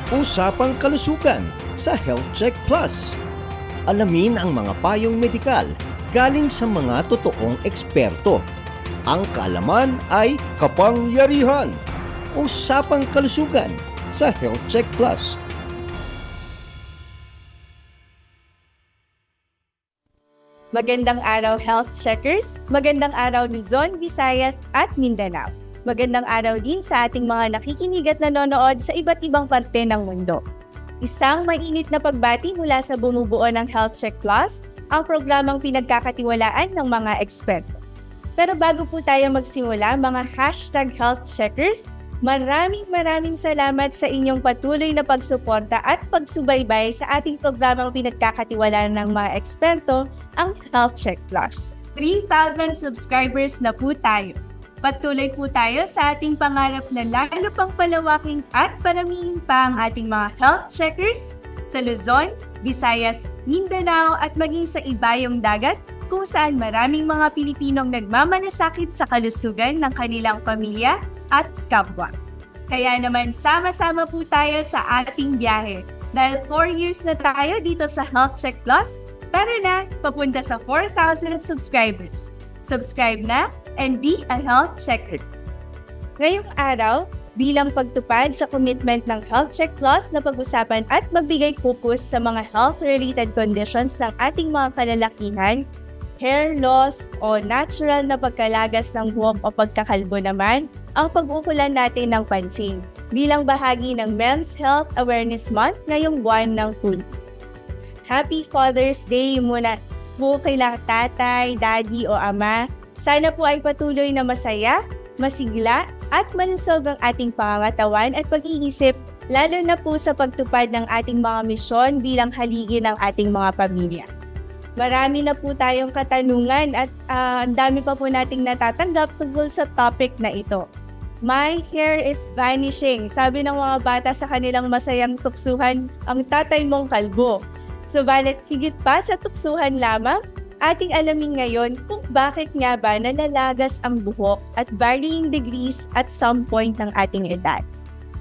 Usapang kalusugan sa Health Check Plus. Alamin ang mga payong medikal galing sa mga totoong eksperto. Ang kaalaman ay kapangyarihan. Usapang kalusugan sa Health Check Plus. Magandang araw, Health Checkers! Magandang araw, Luzon, Visayas at Mindanao. Magandang araw din sa ating mga nakikinig at nanonood sa iba't ibang parte ng mundo. Isang mainit na pagbati mula sa bumubuo ng Health Check Plus, ang programang pinagkakatiwalaan ng mga eksperto. Pero bago po tayo magsimula, mga #Health Checkers, maraming salamat sa inyong patuloy na pagsuporta at pagsubaybay sa ating programang pinagkakatiwalaan ng mga eksperto, ang Health Check Plus. 3,000 subscribers na po tayo. Patuloy po tayo sa ating pangarap na lalo pang palawakin at paramihin pa ang ating mga health checkers sa Luzon, Visayas, Mindanao at maging sa ibayong dagat kung saan maraming mga Pilipinong nagmamalasakit sa kalusugan ng kanilang pamilya at kapwa. Kaya naman sama-sama po tayo sa ating biyahe. Dahil 4 years na tayo dito sa Health Check Plus, tara na papunta sa 4,000 subscribers. Subscribe na and be a health checker. Ngayong araw, bilang pagtupad sa commitment ng Health Check Plus na pag-usapan at magbigay focus sa mga health-related conditions ng ating mga kalalakihan, hair loss o natural na pagkalagas ng buhok o pagkakalbo naman, ang pag-uukulan natin ng pansin bilang bahagi ng Men's Health Awareness Month ngayong buwan ng Hulyo. Happy Father's Day muna po kila tatay, daddy o ama. Sana po ay patuloy na masaya, masigla at malusog ang ating pangangatawan at pag-iisip, lalo na po sa pagtupad ng ating mga misyon bilang haligi ng ating mga pamilya. Marami na po tayong katanungan at ang dami pa po nating natatanggap tungkol sa topic na ito. My hair is vanishing. Sabi ng mga bata sa kanilang masayang tuksuhan, ang tatay mong kalbo. Subalit higit pa sa tuksuhan lamang, ating alamin ngayon kung bakit nga ba nalalagas ang buhok at varying degrees at some point ng ating edad.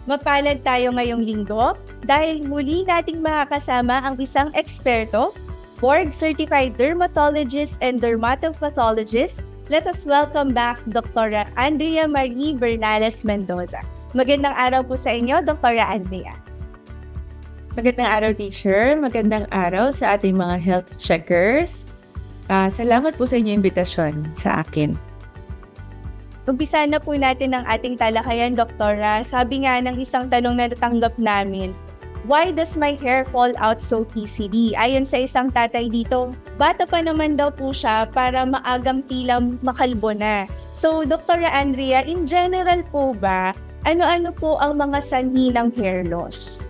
Mapalad tayo ngayong linggo dahil muli nating makakasama ang isang eksperto, board-certified dermatologist and dermatopathologist. Let us welcome back Dr. Andrea Marie Bernales Mendoza. Magandang araw po sa inyo, Dr. Andrea. Magandang araw, teacher. Magandang araw sa ating mga health checkers. Salamat po sa inyong imbitasyon sa akin. Umpisa na po natin ang ating talakayan, Doktora. Sabi nga ng isang tanong na natanggap namin, why does my hair fall out so easily? Ayon sa isang tatay dito, bata pa naman daw po siya para maagang tila makalbo na. So, Doktora Andrea, in general po ba, ano-ano po ang mga sanhi ng hair loss?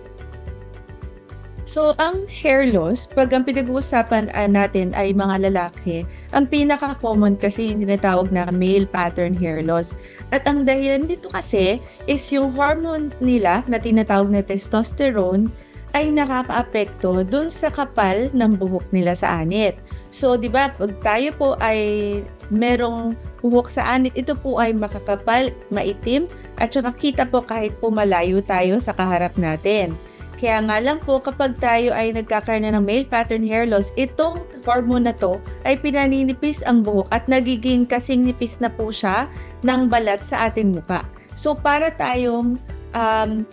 So, ang hair loss, pag ang pinag-uusapan natin ay mga lalaki, ang pinaka-common kasi yung tinatawag na male pattern hair loss. At ang dahilan dito kasi is yung hormone nila na tinatawag na testosterone ay nakaka-apekto dun sa kapal ng buhok nila sa anit. So, di ba, pag tayo po ay merong buhok sa anit, ito po ay makakapal, maitim, at saka kita po kahit po malayo tayo sa kaharap natin. Kaya nga lang po kapag tayo ay nagkakaroon na ng male pattern hair loss, itong hormone na to ay pinaninipis ang buhok at nagiging kasing nipis na po siya ng balat sa ating mukha. So para tayong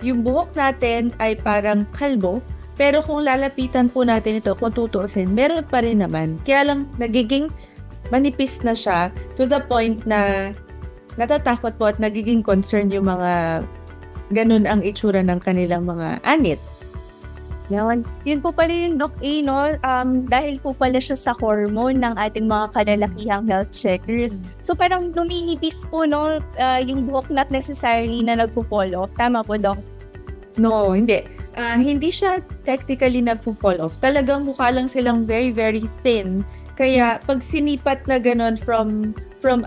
yung buhok natin ay parang kalbo, pero kung lalapitan po natin ito, kung tutuusin, meron pa rin naman. Kaya lang nagiging manipis na siya to the point na natatakot po at nagiging concerned yung mga ganun ang itsura ng kanilang mga anit. Yun po pala yung Doc A, no? Dahil po pala siya sa hormone ng ating mga kalalakihang health checkers. So parang luminipis po, no? Yung buhok not necessarily na nagpo-fall off. Tama po, Doc? No, hindi. Hindi siya technically nagpo-fall off. Talagang mukha lang silang very, very thin. Kaya pag sinipat na ganun from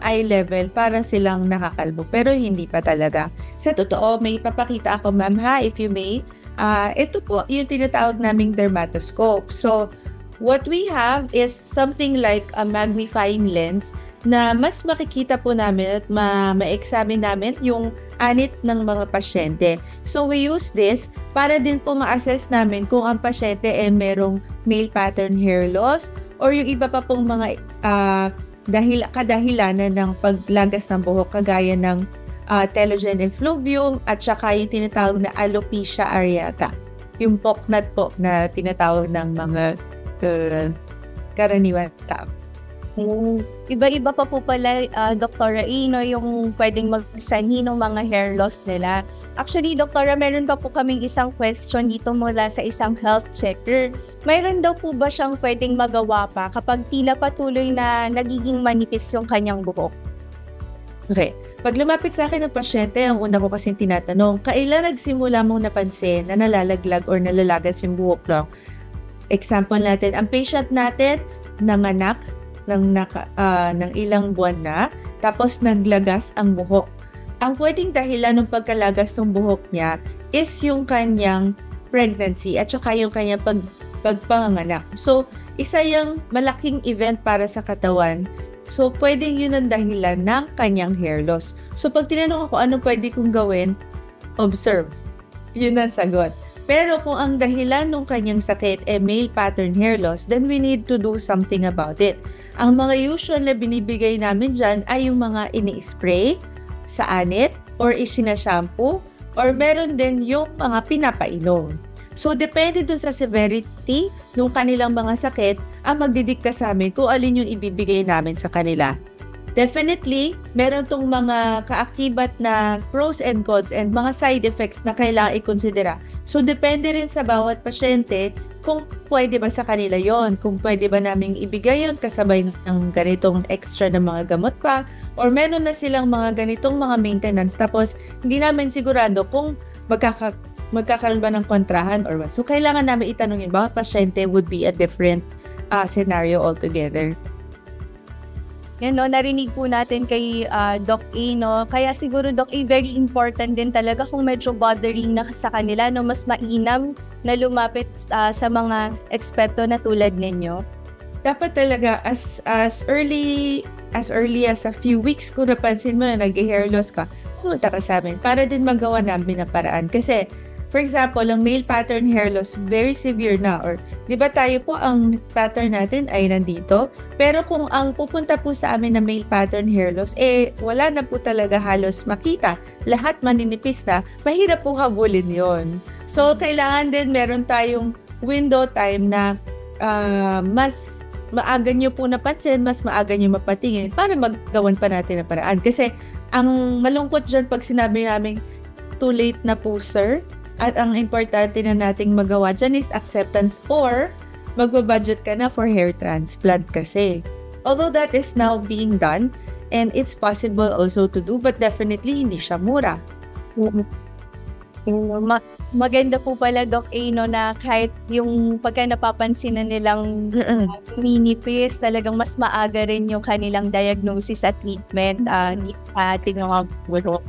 eye level, para silang nakakalbo. Pero hindi pa talaga. Sa totoo, may papakita ako, ma'am, ha, if you may. Ito po yung tinatawag naming dermatoscope. So, what we have is something like a magnifying lens na mas makikita po namin at ma-examine namin yung anit ng mga pasyente. So we use this para din po ma-assess namin kung ang pasyente merong male pattern hair loss or yung iba pa pong mga kadahilanan ng paglagas ng buhok kagaya ng telogen effluvium at saka yung tinatawag na alopecia areata. Yung poknat po na tinatawag ng mga karaniwan tao. Iba-iba pa po pala, Doktora Ino, yung pwedeng magsanhi ng mga hair loss nila. Actually, Doktora, meron pa po kaming isang question dito mula sa isang health checker. Mayroon daw po ba siyang pwedeng magawa pa kapag tila patuloy na nagiging manipis yung kanyang buhok? Okay. Pag lumapit sa akin ng pasyente, ang una ko kasing tinatanong, kailan nagsimula mong napansin na nalalaglag or nalalagas yung buhok lang? Example natin, ang patient natin nanganak ng ilang buwan na, tapos naglagas ang buhok. Ang pwedeng dahilan ng pagkalagas ng buhok niya is yung kanyang pregnancy at saka yung kanyang pagpanganak. So, isa yung malaking event para sa katawan. So, pwedeng yun ang dahilan ng kanyang hair loss. So, pag tinanong ako anong pwede kong gawin, observe. Yun ang sagot. Pero kung ang dahilan ng kanyang sakit male pattern hair loss, then we need to do something about it. Ang mga usual na binibigay namin dyan ay yung mga ini-spray sa anit or isinashampoo or meron din yung mga pinapainom. So, depende dun sa severity ng kanilang mga sakit ang magdidikta sa amin kung alin yung ibibigay namin sa kanila. Definitely, meron tong mga kaakibat na pros and cons and mga side effects na kailangan i-considera. So, depende rin sa bawat pasyente kung pwede ba sa kanila yon, kung pwede ba naming ibigay yon kasabay ng ganitong extra na mga gamot pa, or meron na silang mga ganitong mga maintenance tapos hindi namin sigurado kung magkakaroon ba ng kontrahan or what. So, kailangan namin itanong yung bawat pasyente would be a different scenario altogether. Yan, no, narinig po natin kay Doc A, no? Kaya siguro, Doc A, very important din talaga kung medyo bothering na sa kanila, no? Mas mainam na lumapit sa mga eksperto na tulad ninyo. Dapat talaga as early as a few weeks kung napansin mo na nag-hair loss ka, pumunta ka sa amin para din magawa namin na paraan. Kasi, for example, ang male pattern hair loss, very severe na. Or, di ba tayo po, ang pattern natin ay nandito. Pero kung ang pupunta po sa amin na male pattern hair loss, wala na po talaga halos makita. Lahat maninipis na, mahirap po habulin yon. So, kailangan din meron tayong window time na mas maaga nyo po napansin, mas maaga nyo mapatingin para maggawan pa natin na paraan. Kasi, ang malungkot dyan pag sinabi namin, too late na po, sir. At ang importante na nating magawa dyan is acceptance or magbabudget ka na for hair transplant kasi. Although that is now being done and it's possible also to do, but definitely hindi siya mura. Maganda po pala, Doc A, no, na kahit yung pagka napapansin na nilang minipis, talagang mas maaga rin yung kanilang diagnosis at treatment sa ating mga buhok.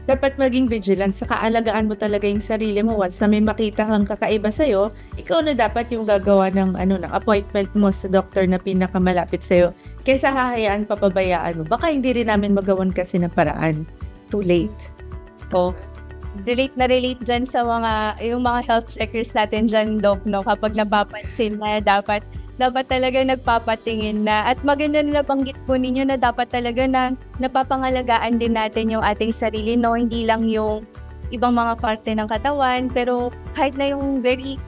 Dapat maging vigilant, saka alagaan mo talaga yung sarili mo. Once na may makita kang kakaiba sa'yo, ikaw na dapat yung gagawa ng appointment mo sa doctor na pinakamalapit sa'yo. Kaysa hahayaan, papabayaan mo. Baka hindi rin namin magawan kasi ng paraan. Too late. So, relate dyan sa yung mga health checkers natin dyan, Doc, no? Kapag napapansin na dapat talaga nagpapatingin na. At maganda na nabanggit po ninyo na dapat talaga na napapangalagaan din natin yung ating sarili, no? Hindi lang yung ibang mga parte ng katawan, pero kahit na yung very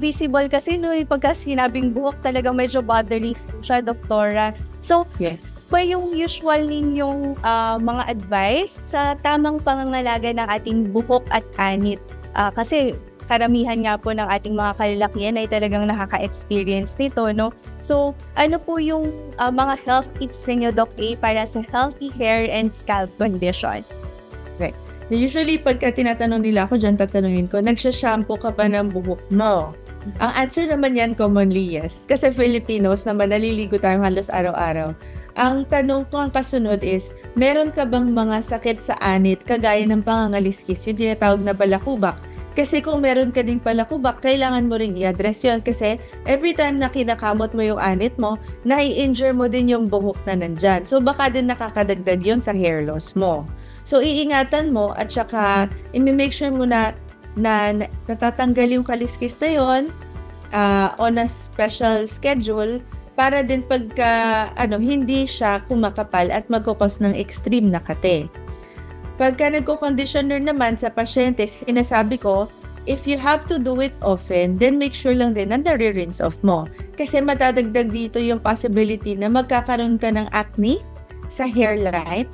visible kasi, no? Pagka sinabing buhok, talaga medyo bothering siya, Doktora. So, yes. Pa yung usual ninyong mga advice sa tamang pangangalaga ng ating buhok at anit. Kasi karamihan nga po ng ating mga kalalakihan ay talagang nakaka-experience nito, no? So, ano po yung mga health tips ninyo, Doc A, para sa healthy hair and scalp condition? Okay. Usually, pagka tinatanong nila ako dyan, tatanungin ko, nagsha-shampoo ka ba ng buhok mo? Ang answer naman yan, commonly yes. Kasi Filipinos naman, naliligo tayo halos araw-araw. Ang tanong ko ang kasunod is, meron ka bang mga sakit sa anit kagaya ng pangangaliskis, yung tinatawag na balakubak? Kasi kung meron ka ding palakubak, kailangan mo rin i-address yun. Kasi every time na kinakamot mo yung anit mo, nai-injure mo din yung buhok na nandyan. So baka din nakakadagdag yun sa hair loss mo. So iingatan mo at saka i-make sure mo na natatanggal yung kaliskis na yun on a special schedule para din pagka hindi siya kumakapal at magkukos ng extreme na kate. Pagka nagko-conditioner naman sa pasyente, sinasabi ko, if you have to do it often, then make sure lang din na nare-rinse off mo. Kasi matadagdag dito yung possibility na magkakaroon ka ng acne sa hairline,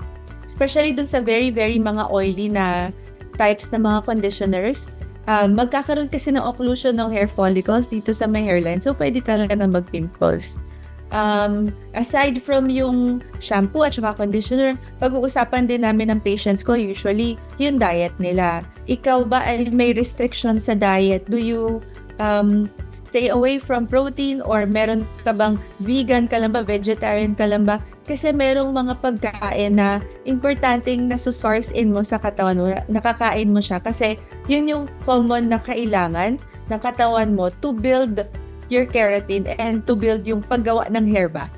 especially dun sa very, very mga oily na types na mga conditioners. Magkakaroon kasi ng occlusion ng hair follicles dito sa my hairline, so pwede talaga na mag-pimples. Aside from yung shampoo at saka conditioner, pag-uusapan din namin ng patients ko usually yung diet nila. Ikaw ba ay may restriction sa diet? Do you stay away from protein or meron ka bang vegan ka lang ba, vegetarian ka lang ba? Kasi merong mga pagkain na importanteng nasosource in mo sa katawan mo, nakakain mo siya kasi yun yung common na kailangan ng katawan mo to build your keratin and to build yung paggawa ng hair ba.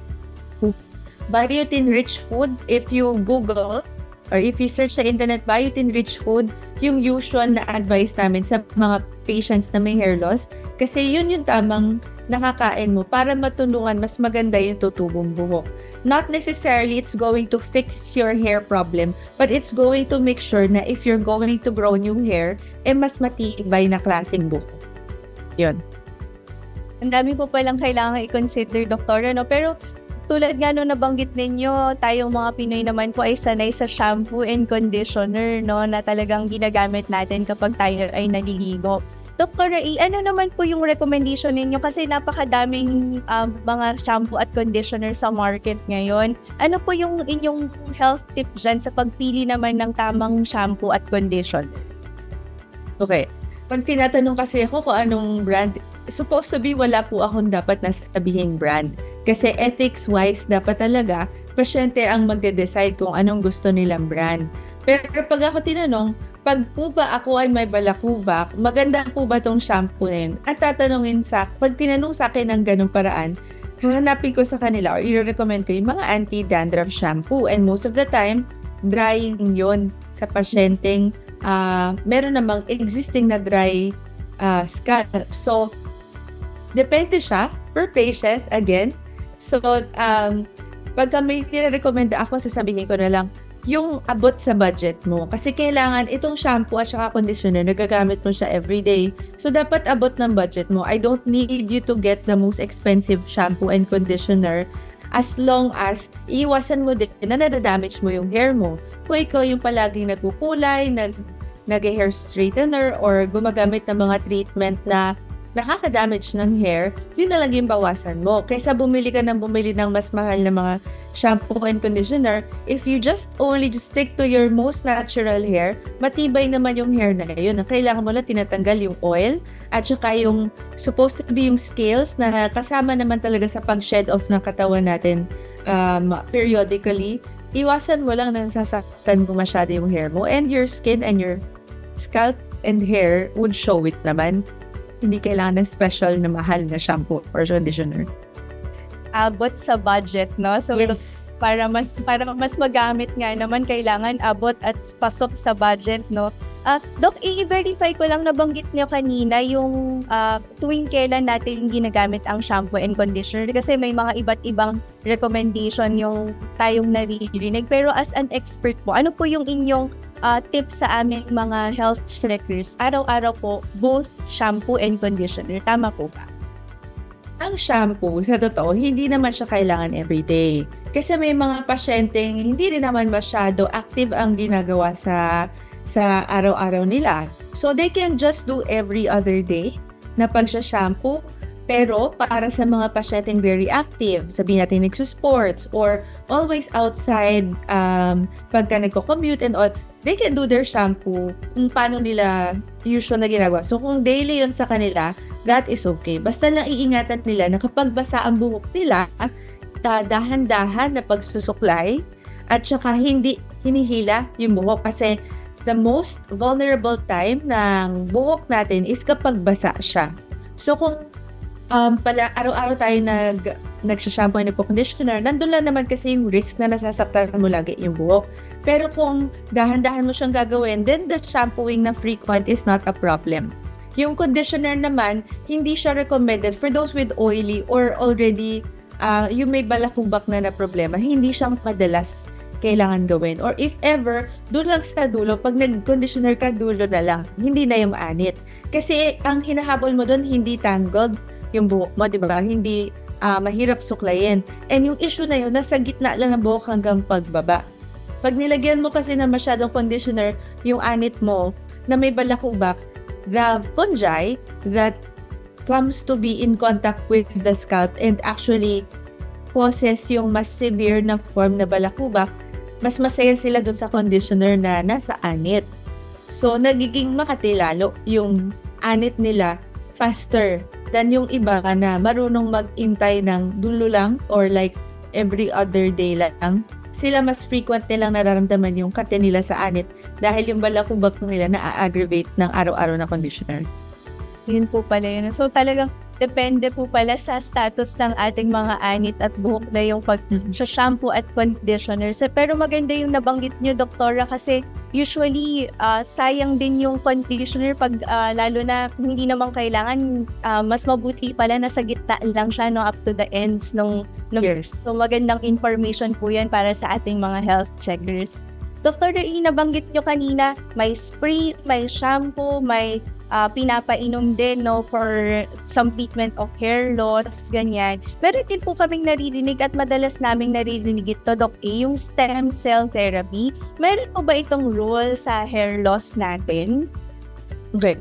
Biotin-rich food, if you Google or if you search sa internet, biotin-rich food, yung usual na advice namin sa mga patients na may hair loss, kasi yun yung tamang nakakain mo para matulungan mas maganda yung tutubong buhok. Not necessarily it's going to fix your hair problem, but it's going to make sure na if you're going to grow new hair, mas matibay na klaseng buhok. Yun. Ang dami po palang kailangan i-consider, Doktor, pero tulad nga nung nabanggit ninyo, tayong mga Pinoy naman po ay sanay sa shampoo and conditioner, na talagang ginagamit natin kapag tayo ay naliligo. Dr. Ray, ano naman po yung recommendation ninyo? Kasi napakadaming mga shampoo at conditioner sa market ngayon. Ano po yung inyong health tip dyan sa pagpili naman ng tamang shampoo at conditioner? Okay. Pag tinatanong kasi ako kung anong brand, supposed to be wala po akong dapat nasabihin brand. Kasi ethics-wise, dapat talaga, pasyente ang magde-decide kung anong gusto nilang brand. Pero pag ako tinanong, pag po ba ako ay may balakubak, maganda po ba tong shampoo na yun? At tatanungin pag tinanong sa akin ng ganong paraan, hahanapin ko sa kanila or i-recommend ko yung mga anti-dandruff shampoo. And most of the time, drying yun sa pasyenteng meron namang existing na dry scalp. So, depende siya per patient again. So, pagka may tinarekomenda ako, sasabihin ko na lang, yung abot sa budget mo. Kasi kailangan itong shampoo at saka conditioner, nagagamit mo siya everyday. So, dapat abot ng budget mo. I don't need you to get the most expensive shampoo and conditioner as long as iiwasan mo din na nadadamage mo yung hair mo. Kung ikaw yung palaging nagkukulay, nag-hair straightener, or gumagamit ng mga treatment na nakaka-damage ng hair, yun na lang yung bawasan mo. Kaysa bumili ng mas mahal na mga shampoo and conditioner, if you just stick to your most natural hair, matibay naman yung hair na yun. Ang kailangan mo lang tinatanggal yung oil at saka yung supposed to be yung scales na kasama naman talaga sa pag-shed off ng katawan natin periodically. Iwasan mo lang na nasasaktan mo masyado yung hair mo, and your skin and your scalp and hair would show it naman. Hindi kailangan ng special na mahal na shampoo or conditioner. Abot sa budget, no? So, yes. para mas magamit nga naman, kailangan abot at pasok sa budget, no? Doc, i-verify ko lang, nabanggit niyo kanina yung tuwing kailan natin ginagamit ang shampoo and conditioner kasi may mga iba't ibang recommendation yung tayong naririnig. Pero as an expert po, ano po yung inyong tips sa aming mga health checkers? Araw-araw po, both shampoo and conditioner. Tama po ba? Ang shampoo, sa totoo, hindi naman siya kailangan everyday. Kasi may mga pasyenteng hindi rin naman masyado active ang ginagawa sa araw-araw nila. So, they can just do every other day na pag-shampoo. Pero, para sa mga pasyenteng very active, sabihin natin nagsusports or always outside pagka nagko-commute and all, they can do their shampoo kung paano nila usual na ginagawa. So, kung daily yun sa kanila, that is okay. Basta lang iingatan nila na kapag basa ang buhok nila, dahan-dahan na pagsusuklay at saka hindi hinihila yung buhok kasi the most vulnerable time ng buhok natin is kapag basa siya. So kung pala araw-araw tayo nagsha-shampoo and nagpo-conditioner, nandun lang naman kasi yung risk na nasasaktan mo lagi yung buhok. Pero kung dahan-dahan mo siyang gagawin, then the shampooing na frequent is not a problem. Yung conditioner naman, hindi siya recommended for those with oily or already yung may balakubak na problema. Hindi siya madalas kailangan gawin. Or if ever, doon lang sa dulo, pag nag-conditioner ka, dulo na lang. Hindi na yung anit. Kasi ang hinahabol mo doon, hindi tangled yung buhok mo, di ba? Hindi mahirap suklayin. And yung issue na yun, nasa gitna lang ng buhok hanggang pagbaba. Pag nilagyan mo kasi na masyadong conditioner, yung anit mo na may balakubak, the fungi that comes to be in contact with the scalp and actually causes yung mas severe na form na balakubak, mas masaya sila dun sa conditioner na nasa anit. So, nagiging makatilalo yung anit nila faster than yung iba na marunong mag-intay ng dulo lang or like every other day lang. Sila mas frequent nilang nararamdaman yung kate nila sa anit dahil yung balakubak nila na-aggravate ng araw-araw na conditioner. Yun po pala yun. So talagang depende po pala sa status ng ating mga anit at buhok na yung pag-shampoo at conditioner. So, pero maganda yung nabanggit nyo, Doktora, kasi usually sayang din yung conditioner pag lalo na hindi naman kailangan, mas mabuti pala na sa gitna lang siya, no, up to the ends nung Yes. So magandang information po yan para sa ating mga health checkers. Dr. nabanggit nyo kanina, may spray, may shampoo, may pinapainom din, no, for some treatment of hair loss, ganyan. Meron din po kaming naririnig at madalas naming naririnig ito, Doc A, yung stem cell therapy. Meron po ba itong role sa hair loss natin? Okay.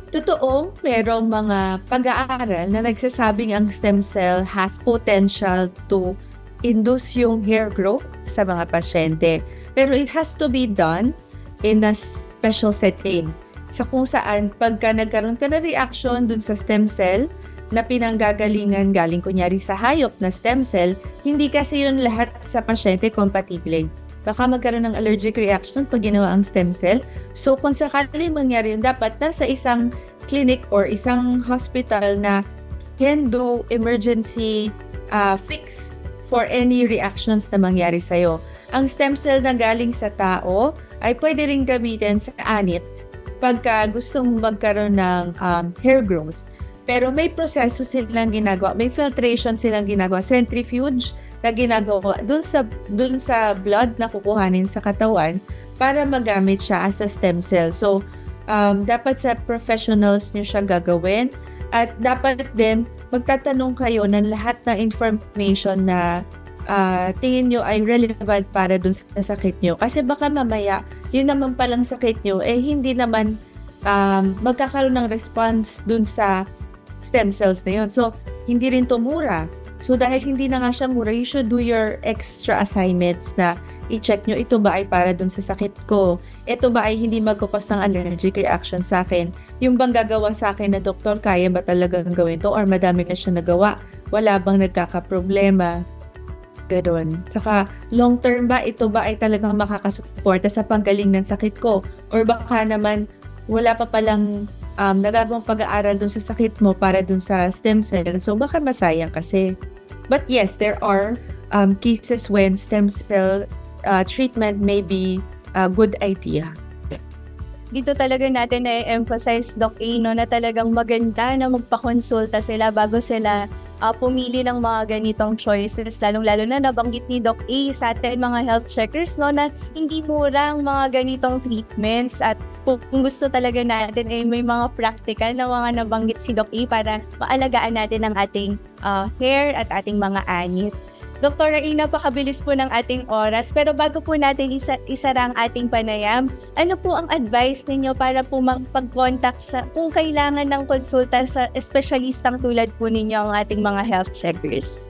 Totoo, merong mga pag-aaral na nagsasabing ang stem cell has potential to induce yung hair growth sa mga pasyente. Pero it has to be done in a special setting. Sa kung saan, pagka nagkaroon ka na reaction dun sa stem cell na pinanggagalingan galing kunyari sa hayop na stem cell, hindi kasi yun lahat sa pasyente compatible. Baka magkaroon ng allergic reaction pag ginawa ang stem cell. So, kung sakali mangyari yun, dapat nasa isang clinic or isang hospital na can do emergency fix for any reactions na mangyari sa'yo. Ang stem cell na galing sa tao ay pwede rin gamitin sa anit pagka gustong magkaroon ng hair growth. Pero may proseso silang ginagawa, may filtration silang ginagawa, centrifuge na ginagawa dun sa blood na kukuhanin sa katawan para magamit siya as a stem cell. So, dapat sa professionals niyo siya gagawin at dapat din magtatanong kayo ng lahat ng information na tingin nyo ay relevant para dun sa sakit nyo. Kasi baka mamaya, yun naman palang sakit nyo, hindi naman magkakaroon ng response dun sa stem cells na yun. So, hindi rin to mura. So, dahil hindi na nga siya mura, you should do your extra assignments na i-check nyo, ito ba ay para dun sa sakit ko? Ito ba ay hindi magkukos ng allergic reaction sa akin? Yung bang gagawa sa akin na doktor, kaya ba talagang gawin to? Or madami na siya nagawa? Wala bang nagkakaproblema? Ganoon. Saka, long term ba, ito ba ay talagang makakasuporta sa panggaling ng sakit ko? Or baka naman, wala pa palang nagagawang pag-aaral dun sa sakit mo para dun sa stem cell. So, baka masayang kasi. But yes, there are cases when stem cell treatment may be a good idea. Dito talaga natin na-emphasize, Doc A, no, na talagang maganda na magpakonsulta sila bago sila pumili ng mga ganitong choices. Lalong-lalo na nabanggit ni Doc A sa atin mga health checkers, no, na hindi mura ang mga ganitong treatments at kung gusto talaga natin may mga practical na mga nabanggit si Doc A para maalagaan natin ang ating hair at ating mga anit. Dr. A, napakabilis po ng ating oras, pero bago po natin isara ang ating panayam, ano po ang advice ninyo para po magpag-contact kung kailangan ng konsulta sa espesyalistang tulad po ninyo ang ating mga health checkers?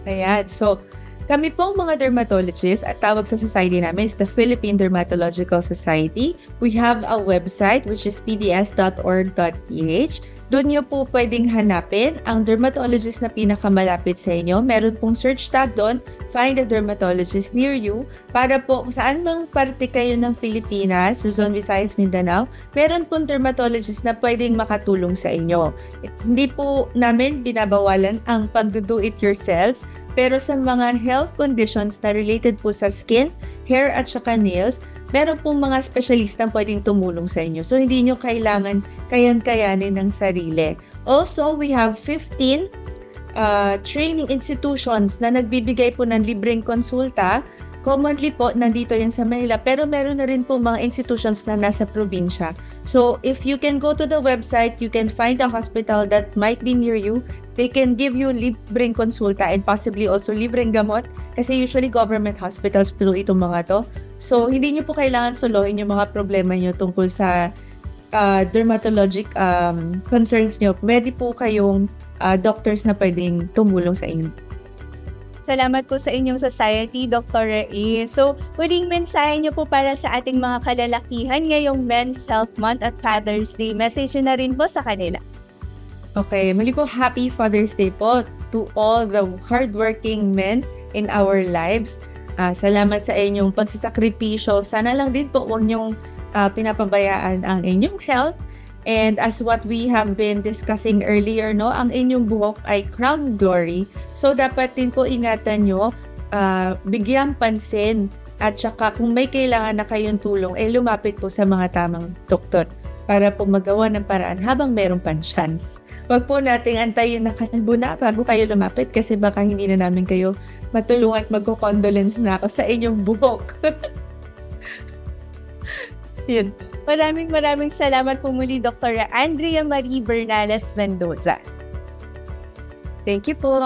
Ayan. So, Kami pong mga dermatologists at tawag sa society namin is the Philippine Dermatological Society. We have a website which is pds.org.ph. Doon nyo po pwedeng hanapin ang dermatologist na pinakamalapit sa inyo. Meron pong search tab doon, find a dermatologist near you, para po kung saan mang parte kayo ng Pilipinas, Luzon, Visayas, Mindanao, meron pong dermatologist na pwedeng makatulong sa inyo. Hindi po namin binabawalan ang pag-do it yourselves, pero sa mga health conditions na related po sa skin, hair at saka nails, meron pong mga specialista pwedeng tumulong sa inyo. So, hindi nyo kailangan kayan-kayanin ng sarili. Also, we have 15 training institutions na nagbibigay po ng libreng konsulta. Commonly po, nandito yan sa Manila, pero meron na rin po mga institutions na nasa probinsya. So, if you can go to the website, you can find a hospital that might be near you. They can give you libreng konsulta and possibly also libreng gamot kasi usually government hospitals po itong mga to. So, hindi nyo po kailangan solohin yung mga problema nyo tungkol sa dermatologic concerns nyo. Pwede po kayong doctors na pwedeng tumulong sa inyo. Salamat po sa inyong society, Dr. Ray. So, huling mensahe niyo po para sa ating mga kalalakihan ngayong Men's Health Month at Father's Day. Message na rin po sa kanila. Okay, muli po Happy Father's Day po to all the hardworking men in our lives. Salamat sa inyong pagsasakripisyo. Sana lang din po huwag niyong pinapabayaan ang inyong health. And as what we have been discussing earlier, no, ang inyong buhok ay crown glory. So, dapat din po ingatan nyo, bigyan pansin, at saka kung may kailangan na kayong tulong, lumapit po sa mga tamang doktor para po magawa ng paraan habang meron pang chance. Huwag po nating antayin na kalbo na bago kayo lumapit kasi baka hindi na namin kayo matulungan at magko-condolence na ako sa inyong buhok. Yun. Maraming salamat po muli, Dr. Andrea Marie Bernales Mendoza. Thank you po.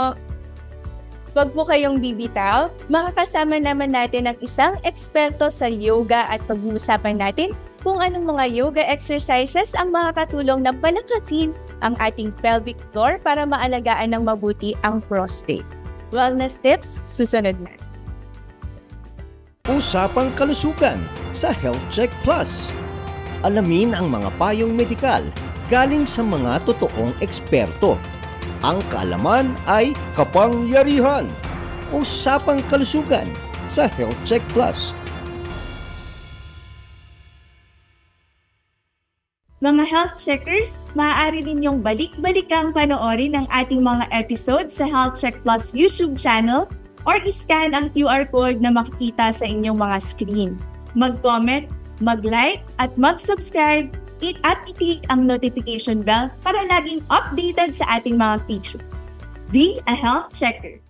Huwag po kayong bibitaw. Makakasama naman natin ang isang eksperto sa yoga at pag-uusapan natin kung anong mga yoga exercises ang makakatulong na palakasin ang ating pelvic floor para maalagaan ng mabuti ang prostate. Wellness tips, susunod na. Usapang kalusugan sa Health Check Plus. Alamin ang mga payong medikal galing sa mga totoong eksperto. Ang kaalaman ay kapangyarihan. Usapang kalusugan sa Health Check Plus. Mga health checkers, maaari din yung balik-balikang panoorin ang ating mga episodes sa Health Check Plus YouTube channel or iscan ang QR code na makikita sa inyong mga screen. Mag-comment, mag-like, at mag-subscribe at i-click ang notification bell para laging updated sa ating mga features. Be a health checker!